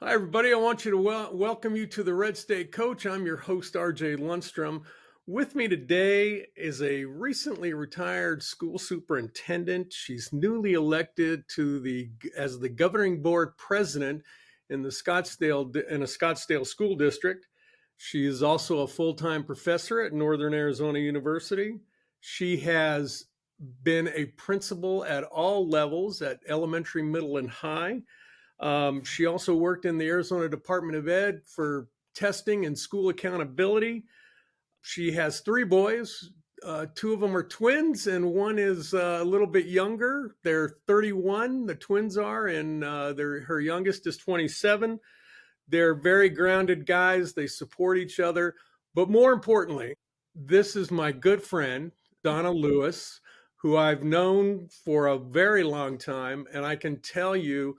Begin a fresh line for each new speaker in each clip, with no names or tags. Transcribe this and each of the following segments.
Hi, everybody. I want you to welcome you to the Red State Coach. I'm your host, RJ Lundstrom. With me today is a recently retired school superintendent. She's newly elected to the as the governing board president in the Scottsdale school district. She is also a full-time professor at Northern Arizona University. She has been a principal at all levels at elementary, middle, and high. She also worked in the Arizona Department of Ed for testing and school accountability. She has three boys. Two of them are twins, and one is a little bit younger. They're 31, the twins are, and her youngest is 27. They're very grounded guys. They support each other. But more importantly, this is my good friend, Donna Lewis, who I've known for a very long time. And I can tell you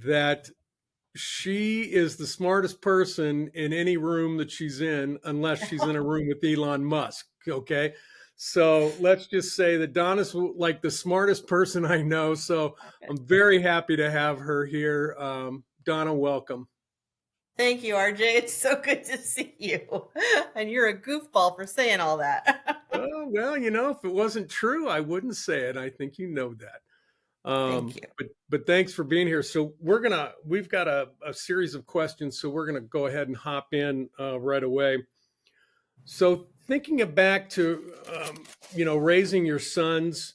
that she is the smartest person in any room that she's in, unless she's in a room with Elon Musk. Okay. So let's just say that Donna's like the smartest person I know. So I'm very happy to have her here. Donna, welcome.
Thank you, RJ. It's so good to see you. And you're a goofball for saying all that.
Oh, well, if it wasn't true, I wouldn't say it. I think you know that.
Thank you.
But thanks for being here. So we've got a series of questions. So we're gonna go ahead and hop in right away. So thinking back to raising your sons,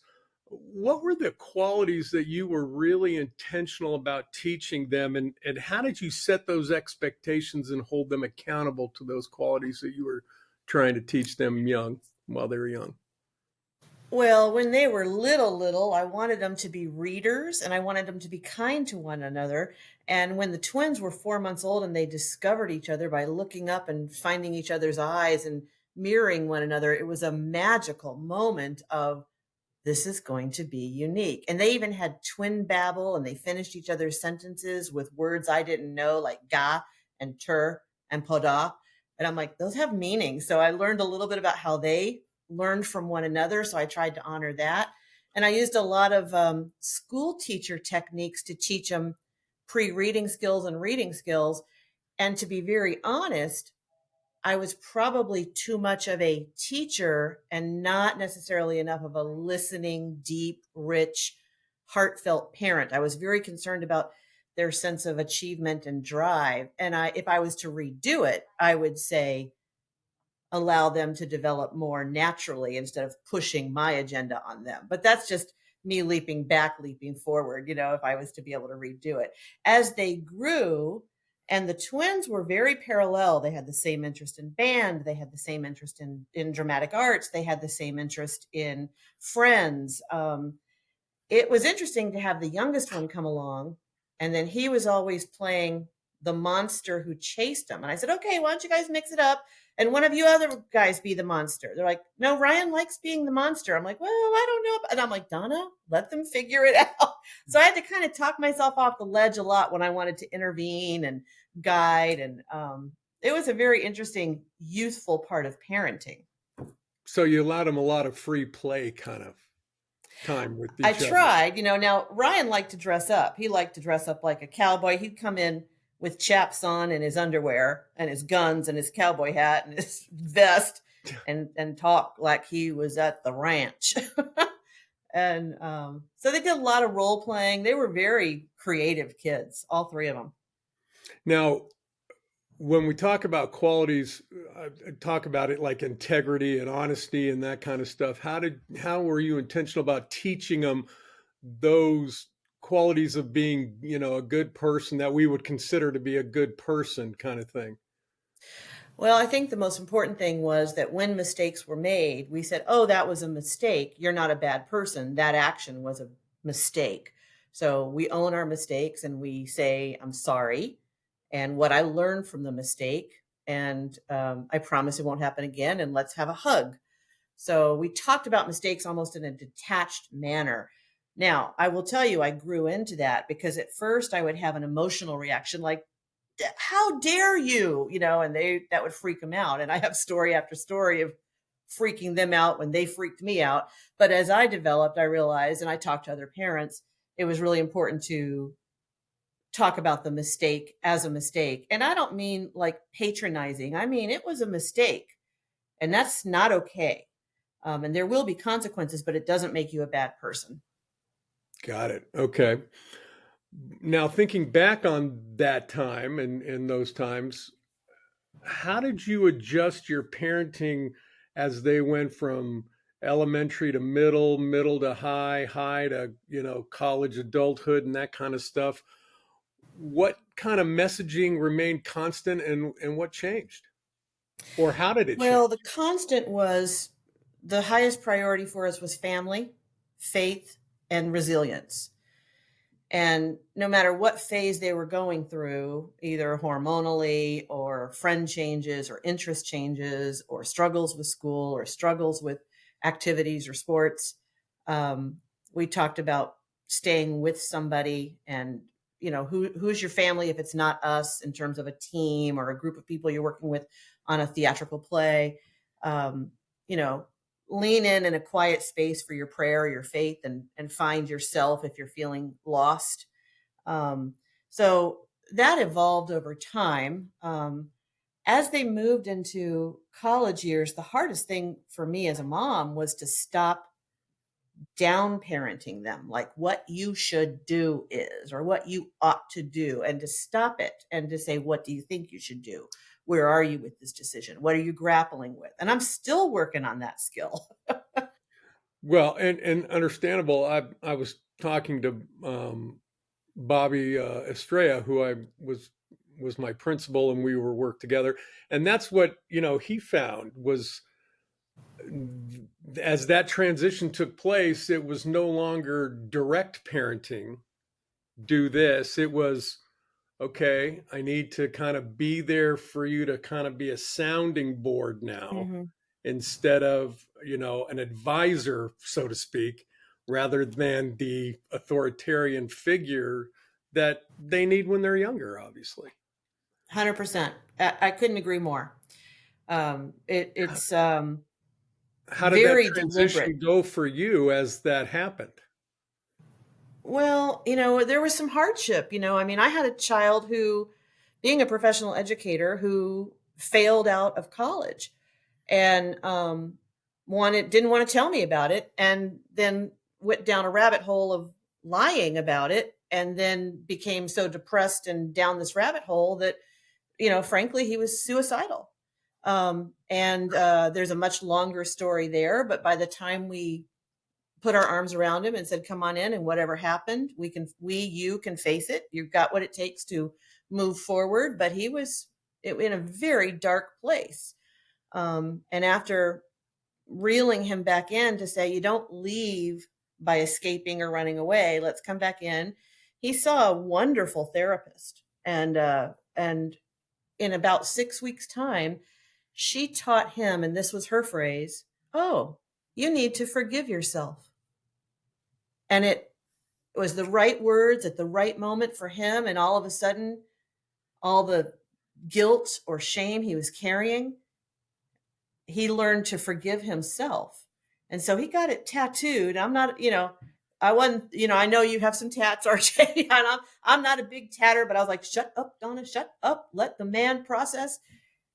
what were the qualities that you were really intentional about teaching them, and how did you set those expectations and hold them accountable to those qualities that you were trying to teach them while they were young?
Well, when they were little, I wanted them to be readers and I wanted them to be kind to one another. And when the twins were 4 months old and they discovered each other by looking up and finding each other's eyes and mirroring one another, it was a magical moment of this is going to be unique. And they even had twin babble and they finished each other's sentences with words I didn't know, like ga and tur and poda. And I'm like, those have meaning. So I learned a little bit about how they learned from one another. So I tried to honor that. And I used a lot of school teacher techniques to teach them pre reading skills and reading skills. And to be very honest, I was probably too much of a teacher and not necessarily enough of a listening, deep, rich, heartfelt parent. I was very concerned about their sense of achievement and drive. And if I was to redo it, I would say allow them to develop more naturally instead of pushing my agenda on them. But that's just me leaping back, leaping forward, if I was to be able to redo it. As they grew, and the twins were very parallel. They had the same interest in band. They had the same interest in dramatic arts. They had the same interest in friends. It was interesting to have the youngest one come along, and then he was always playing the monster who chased him. And I said, okay, why don't you guys mix it up? And one of you other guys be the monster. They're like, no, Ryan likes being the monster. I'm like, well, I don't know. And I'm like, Donna, let them figure it out. So I had to kind of talk myself off the ledge a lot when I wanted to intervene and guide. And it was a very interesting, youthful part of parenting.
So you allowed them a lot of free play kind of time with
I
each other.
tried, now Ryan liked to dress up. He liked to dress up like a cowboy. He'd come in with chaps on and his underwear and his guns and his cowboy hat and his vest and talk like he was at the ranch. And so they did a lot of role playing. They were very creative kids, all three of them.
Now, when we talk about qualities, talk about it like integrity and honesty and that kind of stuff. How were you intentional about teaching them those qualities of being, a good person that we would consider to be a good person kind of thing?
Well, I think the most important thing was that when mistakes were made, we said, oh, that was a mistake. You're not a bad person. That action was a mistake. So we own our mistakes and we say, I'm sorry. And what I learned from the mistake. And I promise it won't happen again. And let's have a hug. So we talked about mistakes almost in a detached manner. Now, I will tell you, I grew into that because at first I would have an emotional reaction like, how dare you, and that would freak them out. And I have story after story of freaking them out when they freaked me out. But as I developed, I realized, and I talked to other parents, it was really important to talk about the mistake as a mistake. And I don't mean like patronizing. I mean, it was a mistake, and that's not okay. And there will be consequences, but it doesn't make you a bad person.
Got it. Okay. Now, thinking back on that time and those times, how did you adjust your parenting as they went from elementary to middle, middle to high, high to, college adulthood and that kind of stuff? What kind of messaging remained constant and what changed? Or how did it
Well, the
change?
constant was the highest priority for us was family, faith, and resilience. And no matter what phase they were going through, either hormonally or friend changes or interest changes or struggles with school or struggles with activities or sports, um, we talked about staying with somebody. And who's your family if it's not us, in terms of a team or a group of people you're working with on a theatrical play. um, you know Lean in a quiet space for your prayer or your faith, and find yourself if you're feeling lost. um, so that evolved over time. As they moved into college years, the hardest thing for me as a mom was to stop down parenting them, like what you should do is, or what you ought to do, and to stop it and to say, what do you think you should do? Where are you with this decision? What are you grappling with? And I'm still working on that skill.
Well, and understandable. I was talking to Bobby Estrella, who I was my principal, and we were work together. And that's what he found was, as that transition took place, it was no longer direct parenting. Do this. It was okay. I need to kind of be there for you to kind of be a sounding board now,
Mhm.
instead of an advisor, so to speak, rather than the authoritarian figure that they need when they're younger, obviously.
100%. I couldn't agree more. It's
How did that
very deliberate.
transition go for you as that happened?
Well, there was some hardship. I mean, I had a child who, being a professional educator, who failed out of college, and didn't want to tell me about it, and then went down a rabbit hole of lying about it, and then became so depressed and down this rabbit hole that, frankly, he was suicidal. And there's a much longer story there, but by the time we put our arms around him and said, come on in, and whatever happened, you can face it. You've got what it takes to move forward. But he was in a very dark place. And after reeling him back in to say, you don't leave by escaping or running away, let's come back in. He saw a wonderful therapist. And in about 6 weeks' time, she taught him, and this was her phrase, oh, you need to forgive yourself. And it was the right words at the right moment for him. And all of a sudden, all the guilt or shame he was carrying, he learned to forgive himself. And so he got it tattooed. I'm not, I wasn't, I know you have some tats, RJ. And I'm not a big tatter, but I was like, shut up, Donna, shut up. Let the man process.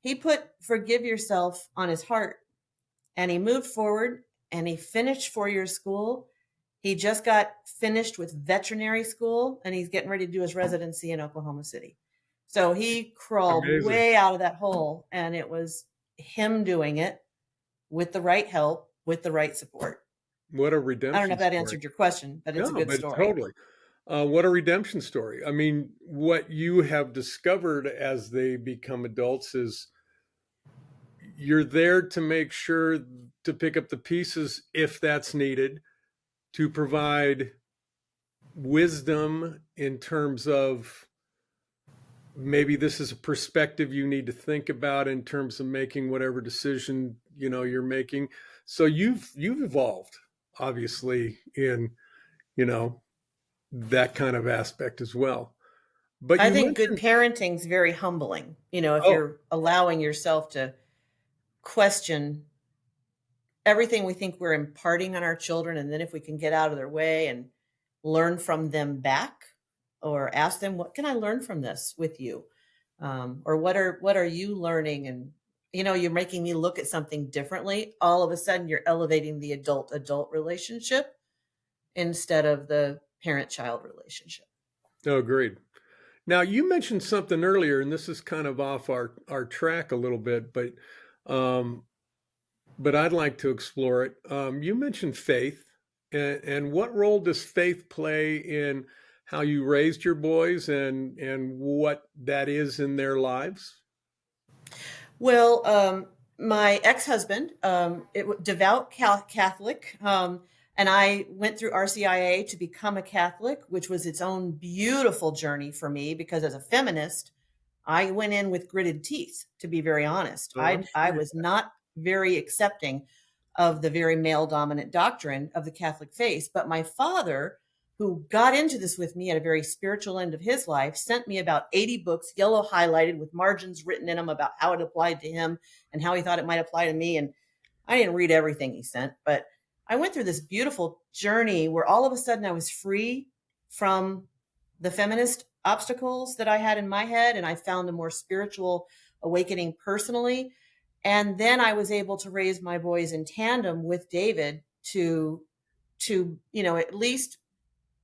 He put forgive yourself on his heart, and he moved forward, and he finished 4 years school. He just got finished with veterinary school, and he's getting ready to do his residency in Oklahoma City. So he crawled
Amazing.
way out of that hole, and it was him doing it with the right help, with the right support.
What a
I don't know
redemption
if that
story.
answered your question, but it's a
No,
good
but
story.
totally. What a redemption story. I mean, what you have discovered as they become adults is you're there to make sure to pick up the pieces if that's needed, to provide wisdom in terms of maybe this is a perspective you need to think about in terms of making whatever decision you're making. So you've evolved, obviously, in you know that kind of aspect as well. But
I
you
think good
mentioned,
parenting is very humbling, if
oh,
you're allowing yourself to question everything we think we're imparting on our children, and then if we can get out of their way and learn from them back, or ask them, what can I learn from this with you? Or what are you learning? And you're making me look at something differently. All of a sudden, you're elevating the adult relationship instead of the parent child relationship.
Oh, agreed. Now, you mentioned something earlier, and this is kind of off our track a little bit, um, but I'd like to explore it. You mentioned faith, and what role does faith play in how you raised your boys and what that is in their lives?
Well, my ex-husband, devout Catholic, and I went through RCIA to become a Catholic, which was its own beautiful journey for me because as a feminist, I went in with gritted teeth, to be very honest.
Oh, I'm
I
sure.
was not very accepting of the very male dominant doctrine of the Catholic faith. But my father, who got into this with me at a very spiritual end of his life, sent me about 80 books, yellow highlighted with margins written in them about how it applied to him and how he thought it might apply to me. And I didn't read everything he sent, but I went through this beautiful journey where all of a sudden I was free from the feminist obstacles that I had in my head, and I found a more spiritual awakening personally. And then I was able to raise my boys in tandem with David to at least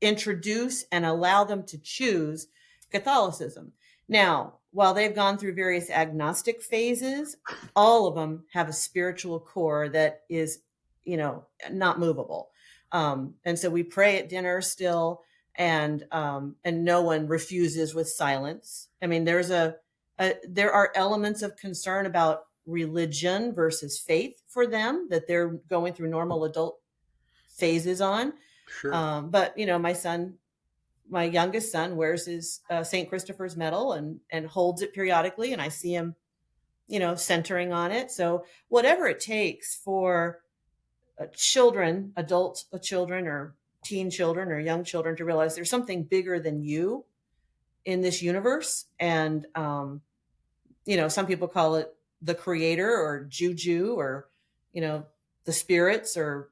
introduce and allow them to choose Catholicism. Now, while they've gone through various agnostic phases, all of them have a spiritual core that is, not movable. And so we pray at dinner still, and no one refuses with silence. I mean, there are elements of concern about religion versus faith for them that they're going through normal adult phases on.
Sure.
But my youngest son wears his St. Christopher's medal and holds it periodically, and I see him, centering on it. So whatever it takes for adult children, or teen children, or young children to realize there's something bigger than you in this universe, and some people call it the creator or juju, or the spirits, or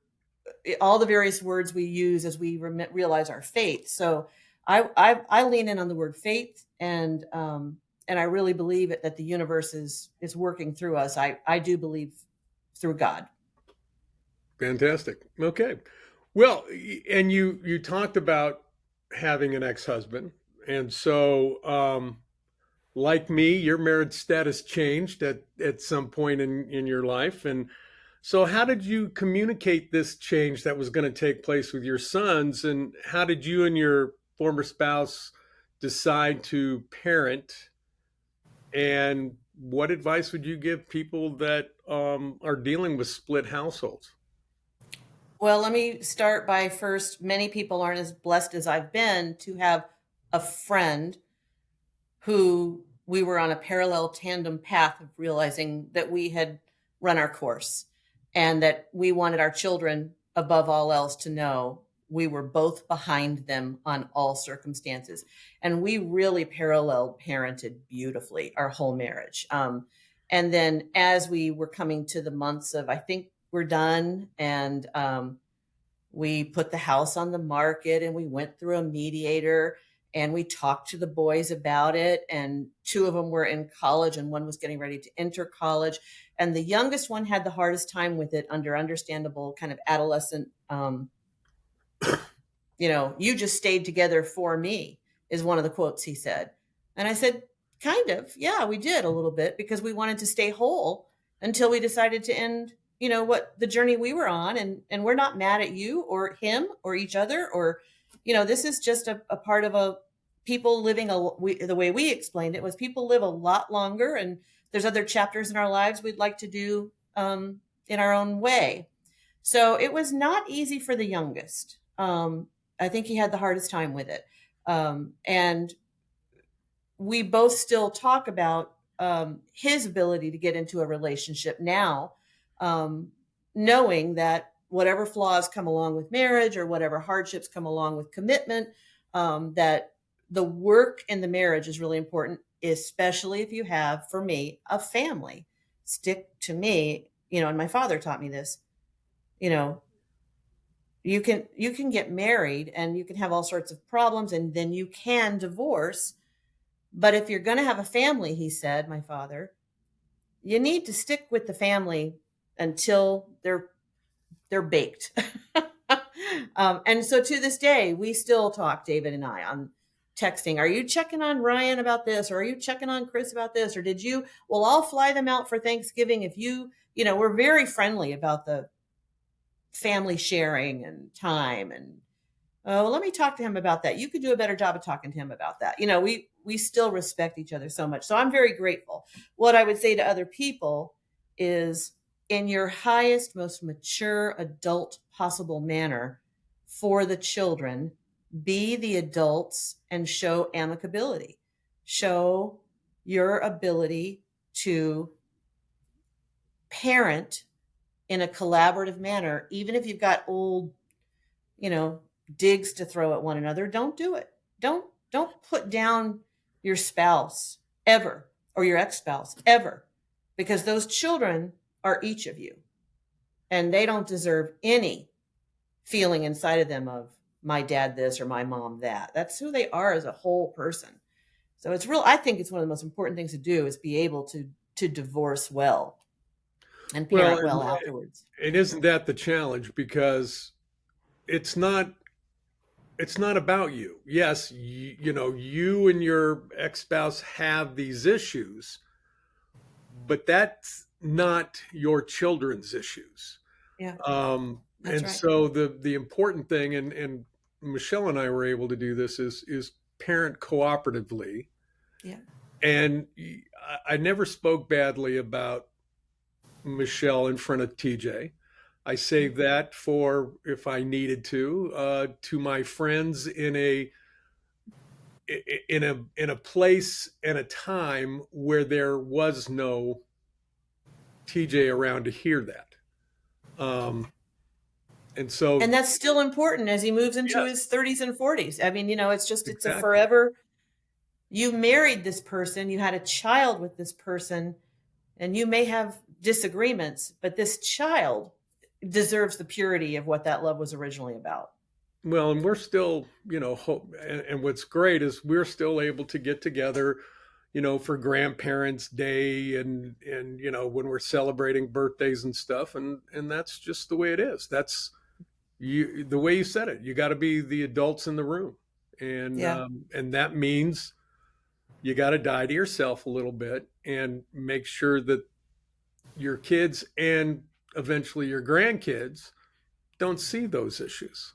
all the various words we use as we realize our faith. So I lean in on the word faith, and I really believe it, that the universe is working through us. I do believe through God.
Fantastic. Okay. Well, and you talked about having an ex-husband, and so like me, your marriage status changed at some point in your life, and so how did you communicate this change that was going to take place with your sons, and how did you and your former spouse decide to parent? And what advice would you give people that are dealing with split households?
Well, let me start by first, many people aren't as blessed as I've been to have a friend who we were on a parallel tandem path of realizing that we had run our course and that we wanted our children, above all else, to know we were both behind them on all circumstances. And we really parallel parented beautifully our whole marriage. And then as we were coming to the months of, I think we're done, and we put the house on the market, and we went through a mediator, and we talked to the boys about it. And two of them were in college and one was getting ready to enter college. And the youngest one had the hardest time with it, under understandable kind of adolescent, you just stayed together for me, is one of the quotes he said. And I said, kind of, yeah, we did a little bit, because we wanted to stay whole until we decided to end, what the journey we were on. And we're not mad at you or him or each other, or, this is just a part of people living the way we explained it was, people live a lot longer, and there's other chapters in our lives we'd like to do in our own way. So it was not easy for the youngest. I think he had the hardest time with it. And we both still talk about his ability to get into a relationship now, knowing that whatever flaws come along with marriage, or whatever hardships come along with commitment, that the work in the marriage is really important, especially if you have, for me, a family. Stick to me, and my father taught me this, you know, You can get married and you can have all sorts of problems and then you can divorce. But if you're going to have a family, he said, my father, you need to stick with the family until they're baked. And so to this day, we still talk, David and I, on texting. Are you checking on Ryan about this? Or are you checking on Chris about this? Or did you, well, I'll fly them out for Thanksgiving if we're very friendly about the family sharing and time. And oh, well, let me talk to him about that. You could do a better job of talking to him about that. We still respect each other so much. So I'm very grateful. What I would say to other people is, in your highest, most mature adult possible manner for the children, be the adults and show amicability. Show your ability to parent in a collaborative manner, even if you've got old, you know, digs to throw at one another. Don't do it. Don't put down your spouse ever, or your ex-spouse ever, because those children are each of you, and they don't deserve any feeling inside of them of my dad this or my mom that. That's who they are as a whole person. So I think it's one of the most important things to do is be able to divorce well and
Well,
parent well afterwards.
and isn't that the challenge? Because it's not it's not about you. Yes, you and your ex-spouse have these issues, but that's not your children's issues.
Yeah, that's
And
right.
so the important thing, and Michelle and I were able to do this, is parent cooperatively.
Yeah.
And I never spoke badly about Michelle in front of TJ. I saved
Mhm.
that for if I needed to my friends in a place and a time where there was no TJ around to hear that. Um, and
And
so,
that's still important as he moves into
yes,
his 30s and 40s. I mean, it's a
exactly.
forever. You married this person, you had a child with this person, and you may have disagreements, but this child deserves the purity of what that love was originally about.
Well, and we're still, hope, and what's great is we're still able to get together, for Grandparents' Day and when we're celebrating birthdays and stuff, and that's just the way it is. That's the way you said it. You got to be the adults in the room,
Yeah.
and that means you got to die to yourself a little bit and make sure that your kids and eventually your grandkids don't see those issues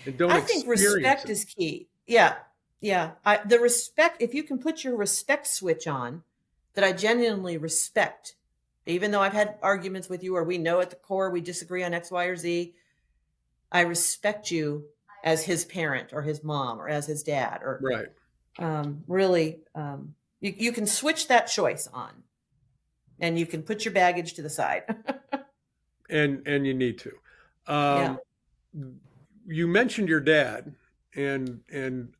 and don't
I think
experience
respect
it.
is key. Yeah. Yeah. The respect, if you can put your respect switch on, that I genuinely respect, even though I've had arguments with you or we know at the core we disagree on X, Y, or Z, I respect you as his parent or his mom or as his dad, or
Right.
really, you can switch that choice on and you can put your baggage to the side.
And you need to.
Yeah.
Um, you mentioned your dad, and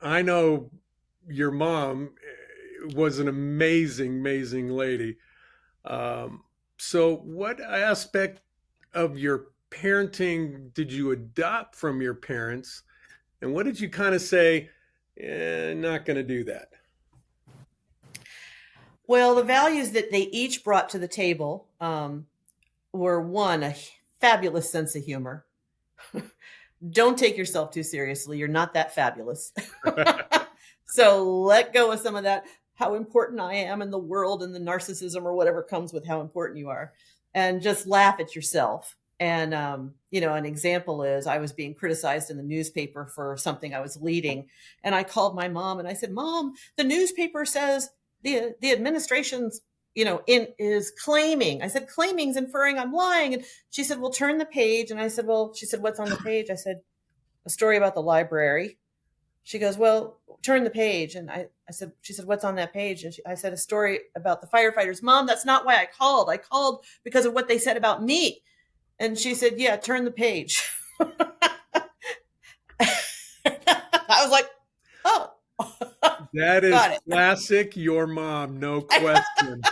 I know your mom was an amazing, amazing lady. Um, so, what aspect of your parenting did you adopt from your parents, and what did you kind of say, not going to do that?
Well, the values that they each brought to the table were, one, a fabulous sense of humor. Don't take yourself too seriously. You're not that fabulous. So let go of some of that, how important I am in the world and the narcissism or whatever comes with how important you are, and just laugh at yourself. And, an example is I was being criticized in the newspaper for something I was leading. And I called my mom and I said, Mom, the newspaper says the administration's, is claiming. I said, claiming's inferring I'm lying. And she said, well, turn the page. And I said, well, she said, what's on the page? I said, a story about the library. She goes, well, turn the page. And she said, what's on that page? And I said, a story about the firefighters. Mom, that's not why I called. I called because of what they said about me. And she said, yeah, turn the page. I was like, oh,
That is
got it.
classic your mom, no question.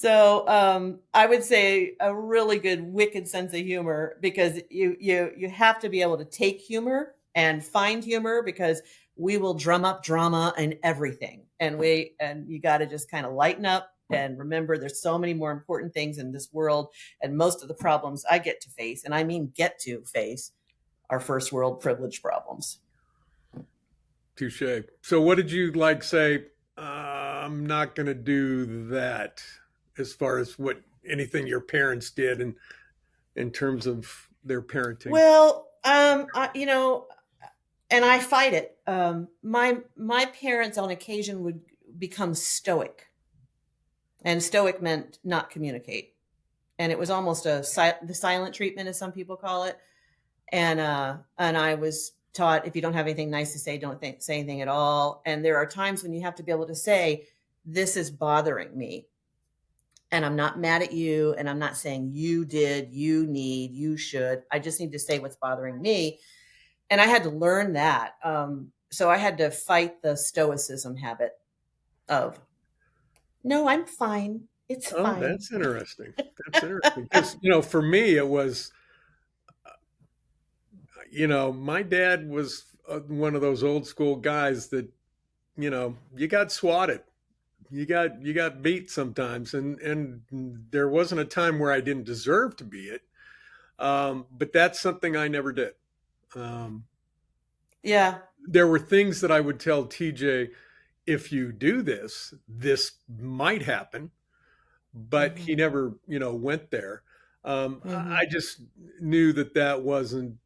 So I would say a really good wicked sense of humor, because you have to be able to take humor and find humor, because we will drum up drama and everything, and you got to just kind of lighten up and remember there's so many more important things in this world, and most of the problems I get to face, and I mean get to face, are first world privilege problems.
Touche. So, what did you like say? I'm not going to do that, as far as what anything your parents did in terms of their parenting.
Well, and I fight it. My parents on occasion would become stoic, and stoic meant not communicate, and it was almost the silent treatment, as some people call it. And I was taught, if you don't have anything nice to say, say anything at all. And there are times when you have to be able to say, "This is bothering me, and I'm not mad at you, and I'm not saying you did, you need, you should. I just need to say what's bothering me." And I had to learn that. So I had to fight the stoicism habit of, "No, I'm fine. It's
Oh,
fine."
that's interesting. That's interesting. Because, for me, it was, my dad was one of those old school guys that, you got swatted. You got beat sometimes, and there wasn't a time where I didn't deserve to be it. But that's something I never did. Um,
Yeah.
there were things that I would tell TJ, if you do this, this might happen, but he
Hmm.
never, went there. I
Hmm.
just knew that that wasn't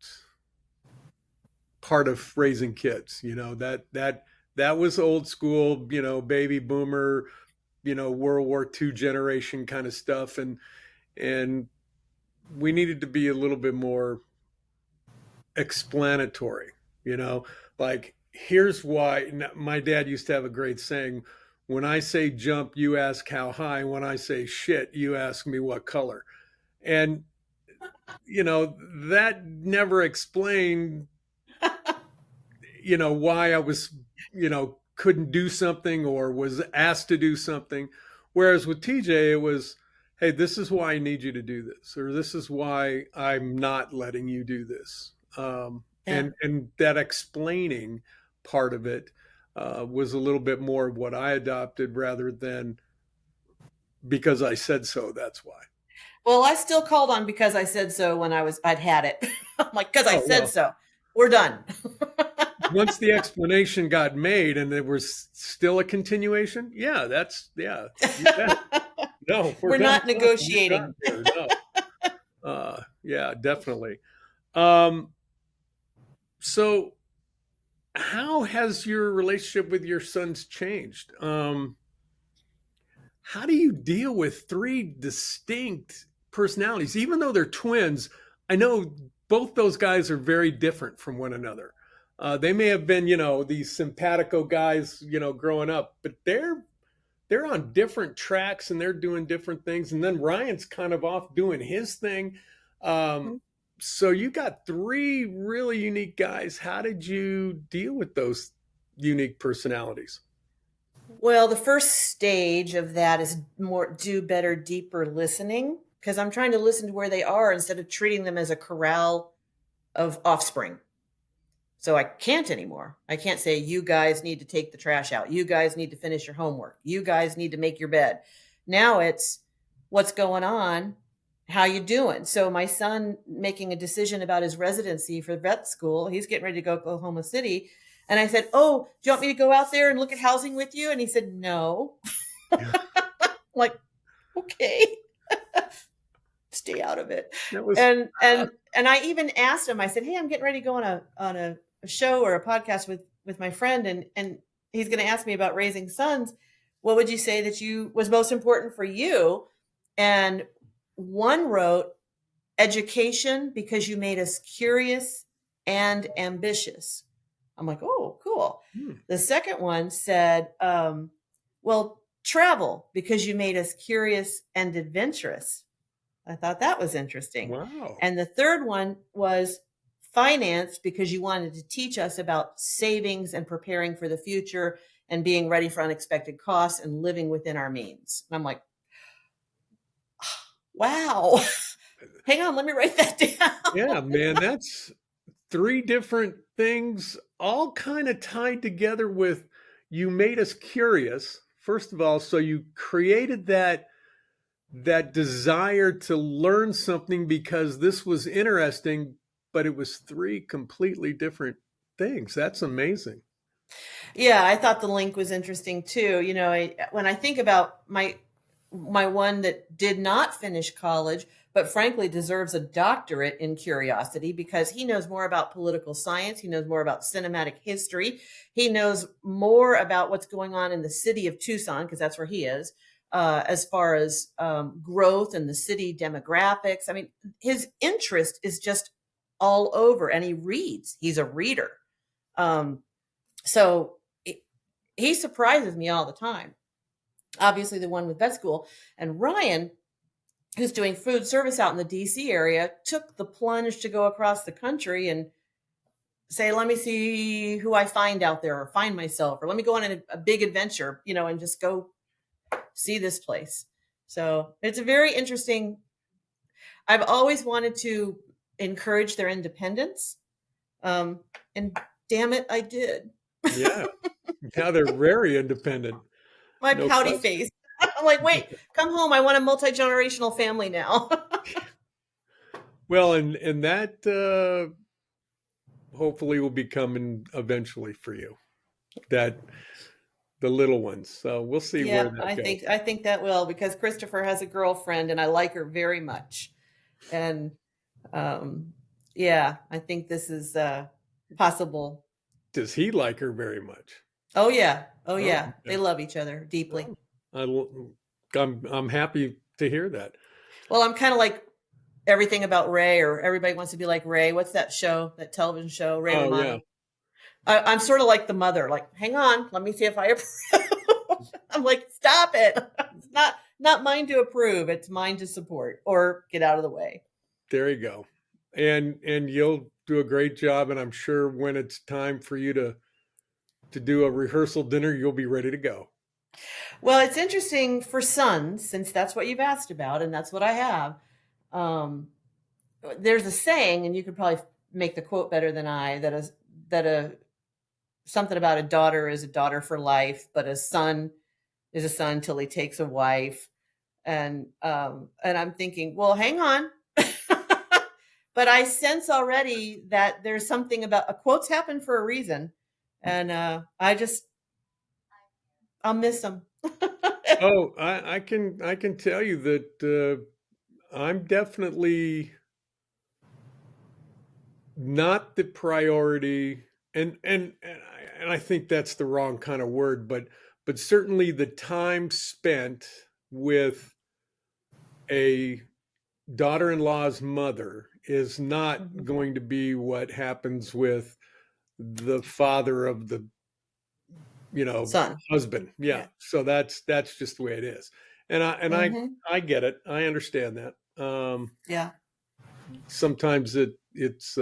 part of raising kids. That was old school, baby boomer, World War II generation kind of stuff, and we needed to be a little bit more explanatory, like, here's why. My dad used to have a great saying: when I say jump, you ask how high; when I say shit, you ask me what color. And that never explained why I was, couldn't do something or was asked to do something. Whereas with TJ, it was, hey, this is why I need you to do this, or this is why I'm not letting you do this.
Yeah.
And that explaining part of it was a little bit more of what I adopted, rather than because I said so. That's why.
Well, I still called on "because I said so" when I'd had it. I'm like, "Because I
Oh
said
well,
so. We're done."
once the explanation got made and there was still a continuation, yeah, you bet. No, we're
We're
done
not
talking. You're done
negotiating.
here. No. Yeah, definitely. Um, so how has your relationship with your sons changed? How do you deal with three distinct personalities, even though they're twins? I know both those guys are very different from one another. They may have been, these simpatico guys, growing up, but they're on different tracks and they're doing different things. And then Ryan's kind of off doing his thing. Um, so you got three really unique guys. How did you deal with those unique personalities?
Well, the first stage of that is more do better, deeper listening, because I'm trying to listen to where they are instead of treating them as a corral of offspring. So I can't anymore. I can't say, "You guys need to take the trash out. You guys need to finish your homework. You guys need to make your bed." Now it's, "What's going on? How you doing?" So my son making a decision about his residency for vet school, he's getting ready to go to Oklahoma City. And I said, "Oh, do you want me to go out there and look at housing with you?" And he said, "No." Like, okay, stay out of it.
That was
And I even asked him, I said, "Hey, I'm getting ready to go on a show or a podcast with my friend, and he's going to ask me about raising sons. What would you say that you was most important for you?" And one wrote, "Education, because you made us curious and ambitious." I'm like, "Oh, cool."
hmm,
The second one said, "Well, travel, because you made us curious and adventurous." I thought that was interesting.
wow.
And the third one was finance, because you wanted to teach us about savings and preparing for the future and being ready for unexpected costs and living within our means. And I'm like, Wow. Hang on, let me write that
Yeah,
down.
man, that's three different things all kind of tied together with you made us curious. First of all, so you created that desire to learn something because this was interesting, but it was three completely different things. That's amazing.
Yeah, I thought the link was interesting too. When I think about my one that did not finish college, but frankly deserves a doctorate in curiosity because he knows more about political science, he knows more about cinematic history, he knows more about what's going on in the city of Tucson because that's where he is, as far as growth and the city demographics. I mean, his interest is just all over, and he reads. He's a reader. Um, so he surprises me all the time. Obviously, the one with vet school. And Ryan, who's doing food service out in the DC area, took the plunge to go across the country and say, let me see who I find out there or find myself, or let me go on a big adventure, and just go see this place. So it's a very interesting. I've always wanted to encourage their independence. Um, and damn it, I did.
Yeah. Now they're very independent.
My
No
pouty
question.
face. I'm like, wait, come home. I want a multi-generational family now.
Well, and that hopefully will be coming eventually for you. That the little ones. So we'll see where
Yeah,
that
I
goes.
think I think that will, because Christopher has a girlfriend and I like her very much. And um yeah, I think this is possible.
Does he like her very much?
Oh yeah. Oh
Oh,
yeah. They
okay.
love each other deeply.
Oh, I'm happy to hear that.
Well, I'm kind of like everything about Ray, or everybody wants to be like Ray. What's that show, that television show, Ray
Oh yeah,
Romano? I'm sort of like the mother, like, hang on, let me see if I approve. I'm like, stop it. It's not mine to approve. It's mine to support or get out of the way.
there you go. And you'll do a great job. And I'm sure when it's time for you to do a rehearsal dinner, you'll be ready to go.
Well, it's interesting for sons, since that's what you've asked about, and that's what I have. Um, there's a saying, and you could probably make the quote better than I, that a something about a daughter is a daughter for life, but a son is a son till he takes a wife. And I'm thinking, well, hang on. But I sense already that there's something about quotes happen for a reason, and I'll miss them.
Oh, I can tell you that I'm definitely not the priority, and I think that's the wrong kind of word, but certainly the time spent with a daughter-in-law's mother is not
Mhm.
going to be what happens with the father of the you know
Son,
husband. Yeah,
yeah.
so that's just the way it is, and i and i
Hmm.
i get it. I understand that.
Yeah.
Sometimes it's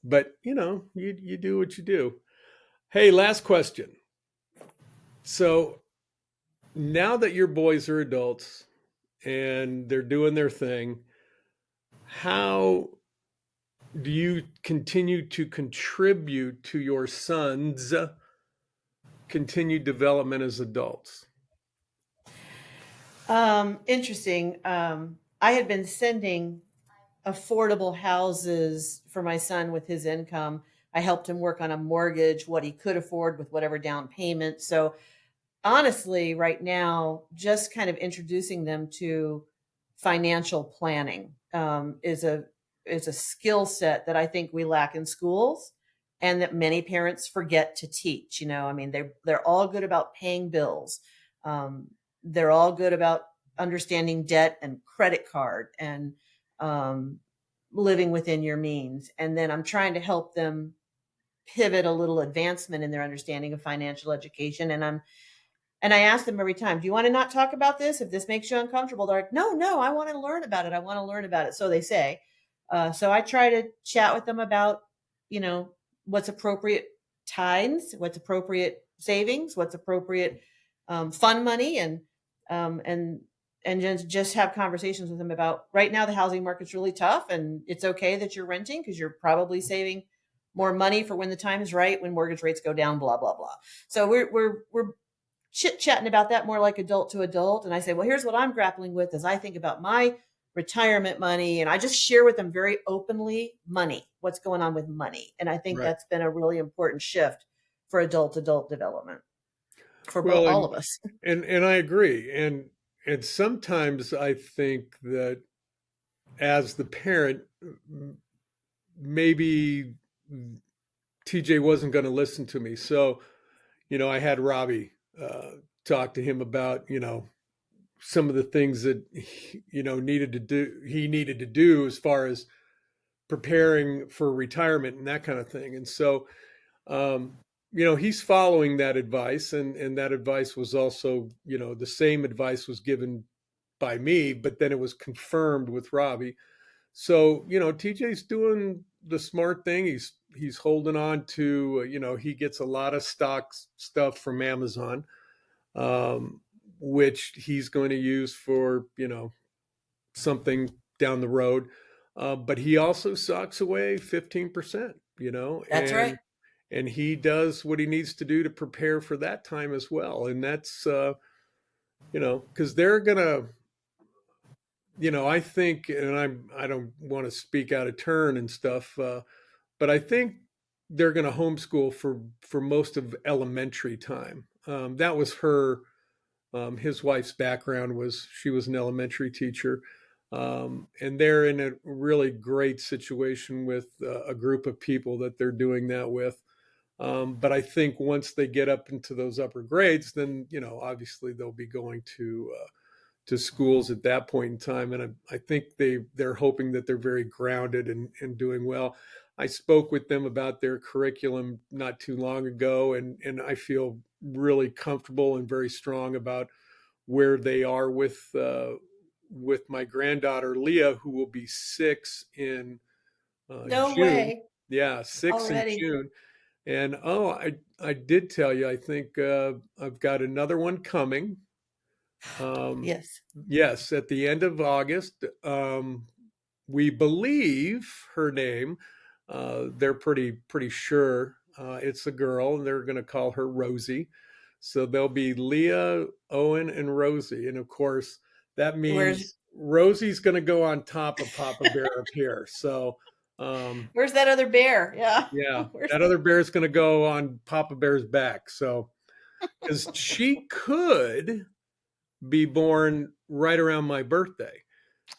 but you do what you do. Hey, last question. So now that your boys are adults and they're doing their thing, how do you continue to contribute to your sons' continued development as adults?
Interesting. I had been sending affordable houses for my son with his income. I helped him work on a mortgage, what he could afford with whatever down payment. So honestly, right now, just kind of introducing them to financial planning is a skill set that I think we lack in schools, and that many parents forget to teach. I mean, they're all good about paying bills. Um, they're all good about understanding debt and credit card and um, living within your means. And then I'm trying to help them pivot a little advancement in their understanding of financial education. And I ask them every time, do you want to not talk about this? If this makes you uncomfortable, they're like, no, no, I want to learn about it. I want to learn about it. So they say. So I try to chat with them about, you know, what's appropriate tithes, what's appropriate savings, what's appropriate fund money, and and just have conversations with them about right now the housing market's really tough, and it's okay that you're renting because you're probably saving more money for when the time is right, when mortgage rates go down, blah blah blah. So we're chit chatting about that more like adult to adult. And I say, well, here's what I'm grappling with as I think about my retirement money. And I just share with them very openly money, what's going on with money. And I think
Right.
that's been a really important shift for adult development for
Well,
all of us.
and I agree. And sometimes I think that as the parent, maybe TJ wasn't going to listen to me. So, I had Robbie talk to him about, some of the things that he needed to do as far as preparing for retirement and that kind of thing. And so, um, he's following that advice, and that advice was also, the same advice was given by me, but then it was confirmed with Robbie. So, TJ's doing the smart thing. He's holding on to, he gets a lot of stock stuff from Amazon, um, which he's going to use for, something down the road. But he also socks away 15%,
That's right.
and he does what he needs to do to prepare for that time as well. And that's, because they're gonna, I think, and I don't want to speak out of turn and stuff, but I think they're going to homeschool for most of elementary time. That was her. His wife's background was she was an elementary teacher, and they're in a really great situation with a group of people that they're doing that with. But I think once they get up into those upper grades, then obviously they'll be going to schools at that point in time, and I think they're hoping that they're very grounded and doing well. I spoke with them about their curriculum not too long ago, and I feel really comfortable and very strong about where they are with my granddaughter Leah, who will be 6 in
No
June.
way.
Yeah, 6 in
Already.
June. And I did tell you, I think I've got another one coming. Um,
Yes.
yes, at the end of August. We believe her name. They're pretty sure it's a girl, and they're going to call her Rosie. So there'll be Leah, Owen, and Rosie, and of course that
Where's
means Rosie's going to go on top of Papa Bear up here. So
where's that other bear? Yeah.
yeah,
Where's
that other bear's going to go on Papa Bear's back. So because she could be born right around my birthday.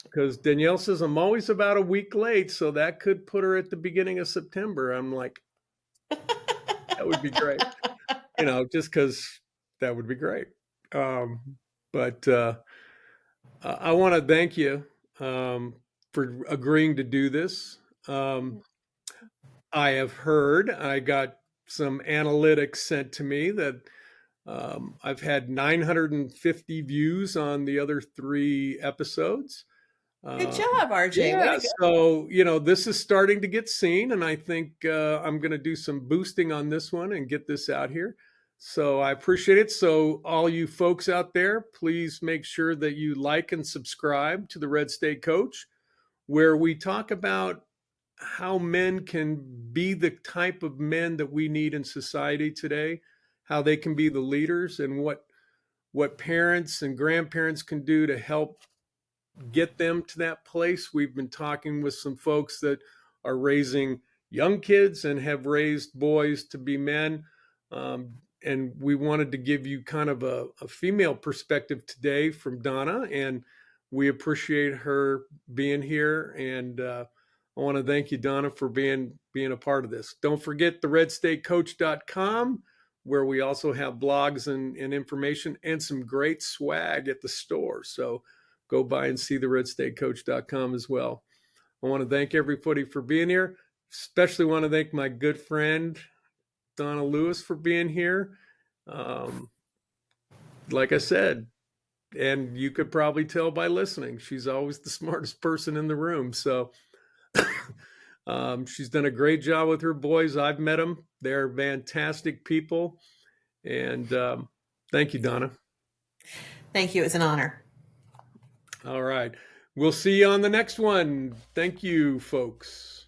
Because Danielle says I'm always about a week late, so that could put her at the beginning of September. I'm like, that would be great, just because that would be great. Um, but I want to thank you um, for agreeing to do this. Um, I have heard, I got some analytics sent to me that I've had 950 views on the other 3 episodes.
Good
Uh,
job, RJ. Way
yeah,
to go.
so this is starting to get seen, and I think I'm going to do some boosting on this one and get this out here. So I appreciate it. So all you folks out there, please make sure that you like and subscribe to the Red State Coach, where we talk about how men can be the type of men that we need in society today, how they can be the leaders, and what parents and grandparents can do to help get them to that place. We've been talking with some folks that are raising young kids and have raised boys to be men. And we wanted to give you kind of a female perspective today from Donna, and we appreciate her being here. And I want to thank you, Donna, for being a part of this. Don't forget the redstatecoach.com, where we also have blogs and information and some great swag at the store. So go by and see the redstatecoach.com as well. I want to thank everybody for being here. Especially want to thank my good friend Donna Lewis for being here. Like I said, and you could probably tell by listening, she's always the smartest person in the room. So she's done a great job with her boys. I've met them. They're fantastic people. And thank you, Donna.
Thank you. It's an honor.
All right. We'll see you on the next one. Thank you, folks.